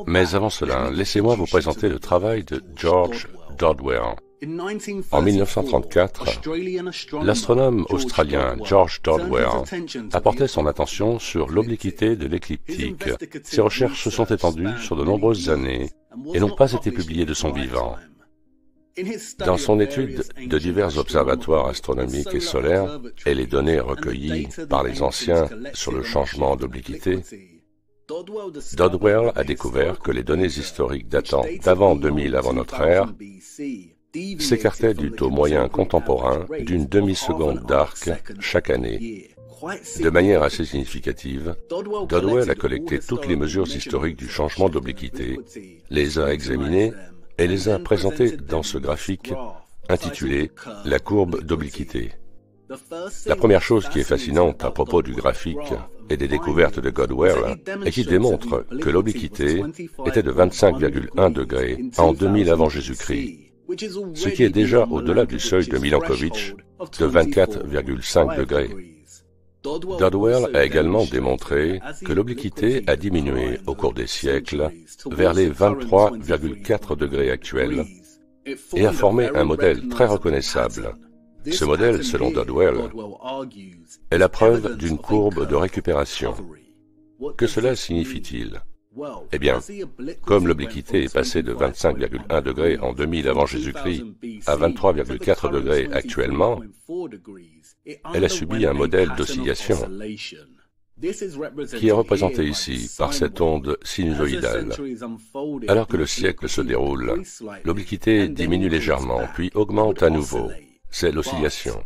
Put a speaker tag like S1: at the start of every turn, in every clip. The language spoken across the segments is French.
S1: Mais avant cela, laissez-moi vous présenter le travail de George Dodwell. En 1934, l'astronome australien George Dodwell a porté son attention sur l'obliquité de l'écliptique. Ses recherches se sont étendues sur de nombreuses années et n'ont pas été publiées de son vivant. Dans son étude de divers observatoires astronomiques et solaires et les données recueillies par les anciens sur le changement d'obliquité, Dodwell a découvert que les données historiques datant d'avant 2000 avant notre ère s'écartaient du taux moyen contemporain d'une demi-seconde d'arc chaque année. De manière assez significative, Dodwell a collecté toutes les mesures historiques du changement d'obliquité, les a examinées et les a présentées dans ce graphique intitulé « La courbe d'obliquité ». La première chose qui est fascinante à propos du graphique et des découvertes de Dodwell est qu'il démontre que l'obliquité était de 25,1 degrés en 2000 avant Jésus-Christ, ce qui est déjà au-delà du seuil de Milankovitch de 24,5 degrés. Dodwell a également démontré que l'obliquité a diminué au cours des siècles vers les 23,4 degrés actuels et a formé un modèle très reconnaissable. Ce modèle, selon Dodwell, est la preuve d'une courbe de récupération. Que cela signifie-t-il? Eh bien, comme l'obliquité est passée de 25,1 degrés en 2000 avant Jésus-Christ à 23,4 degrés actuellement, elle a subi un modèle d'oscillation qui est représenté ici par cette onde sinusoïdale. Alors que le siècle se déroule, l'obliquité diminue légèrement, puis augmente à nouveau. C'est l'oscillation.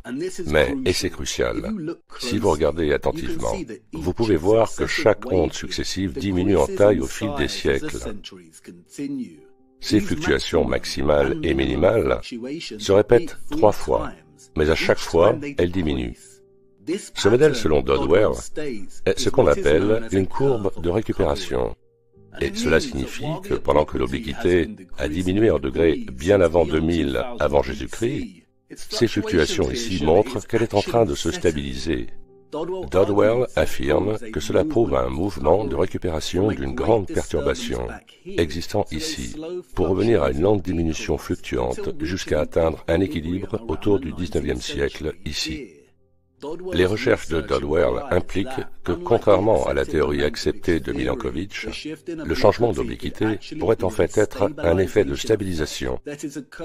S1: Mais, et c'est crucial, si vous regardez attentivement, vous pouvez voir que chaque onde successive diminue en taille au fil des siècles. Ces fluctuations maximales et minimales se répètent 3 fois, mais à chaque fois, elles diminuent. Ce modèle, selon Dodwell, est ce qu'on appelle une courbe de récupération. Et cela signifie que pendant que l'obliquité a diminué en degrés bien avant 2000 avant Jésus-Christ, ces fluctuations ici montrent qu'elle est en train de se stabiliser. Dodwell affirme que cela prouve un mouvement de récupération d'une grande perturbation existant ici, pour revenir à une lente diminution fluctuante jusqu'à atteindre un équilibre autour du XIXe siècle ici. Les recherches de Dodwell impliquent que, contrairement à la théorie acceptée de Milankovitch, le changement d'obliquité pourrait en fait être un effet de stabilisation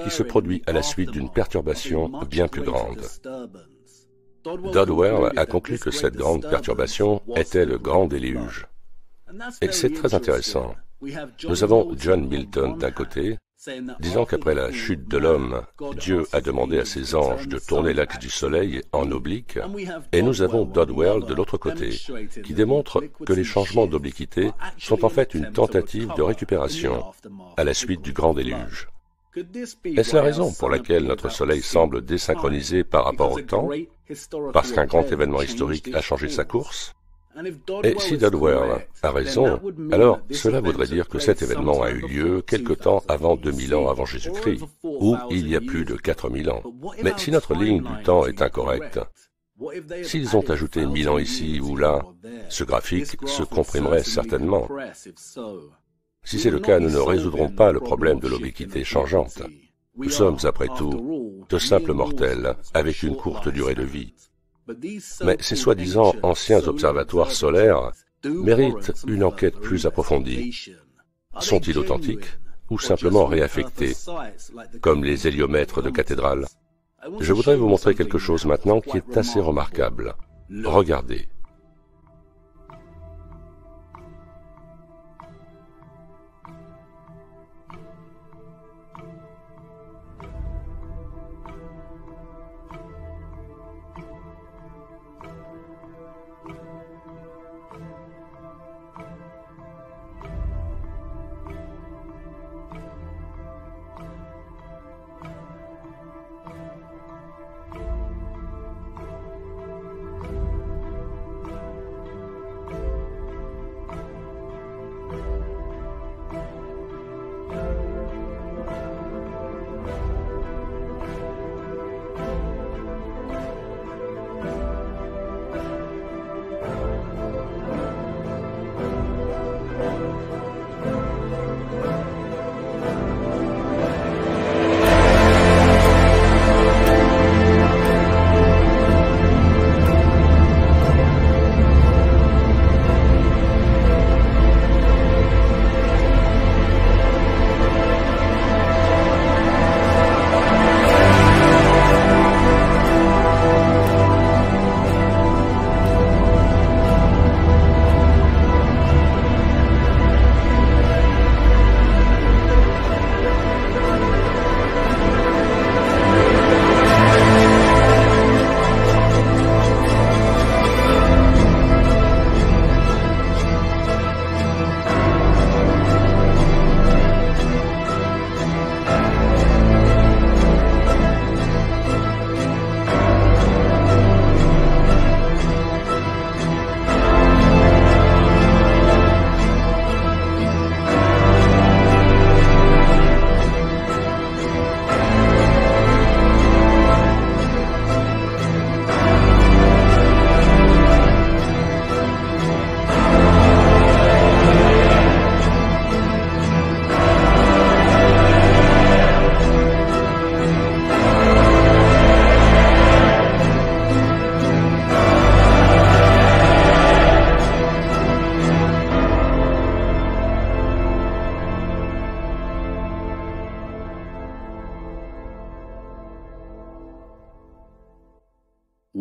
S1: qui se produit à la suite d'une perturbation bien plus grande. Dodwell a conclu que cette grande perturbation était le grand déluge. Et c'est très intéressant. Nous avons John Milton d'un côté, disant qu'après la chute de l'homme, Dieu a demandé à ses anges de tourner l'axe du soleil en oblique, et nous avons Dodwell de l'autre côté, qui démontre que les changements d'obliquité sont en fait une tentative de récupération à la suite du grand déluge. Est-ce la raison pour laquelle notre soleil semble désynchronisé par rapport au temps, parce qu'un grand événement historique a changé sa course? Et si Dodwell a raison, alors cela voudrait dire que cet événement a eu lieu quelque temps avant 2000 ans avant Jésus-Christ, ou il y a plus de 4000 ans. Mais si notre ligne du temps est incorrecte, s'ils ont ajouté 1000 ans ici ou là, ce graphique se comprimerait certainement. Si c'est le cas, nous ne résoudrons pas le problème de l'obliquité changeante. Nous sommes, après tout, de simples mortels avec une courte durée de vie. Mais ces soi-disant anciens observatoires solaires méritent une enquête plus approfondie. Sont-ils authentiques ou simplement réaffectés, comme les héliomètres de cathédrale? Je voudrais vous montrer quelque chose maintenant qui est assez remarquable. Regardez.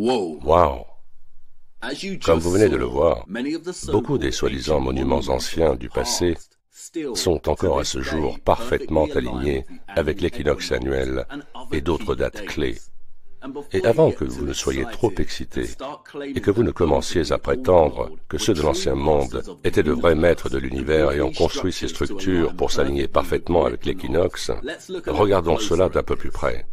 S1: Waouh! Comme vous venez de le voir, beaucoup des soi-disant monuments anciens du passé sont encore à ce jour parfaitement alignés avec l'équinoxe annuel et d'autres dates clés. Et avant que vous ne soyez trop excités et que vous ne commenciez à prétendre que ceux de l'Ancien Monde étaient de vrais maîtres de l'univers et ont construit ces structures pour s'aligner parfaitement avec l'équinoxe, regardons cela d'un peu plus près.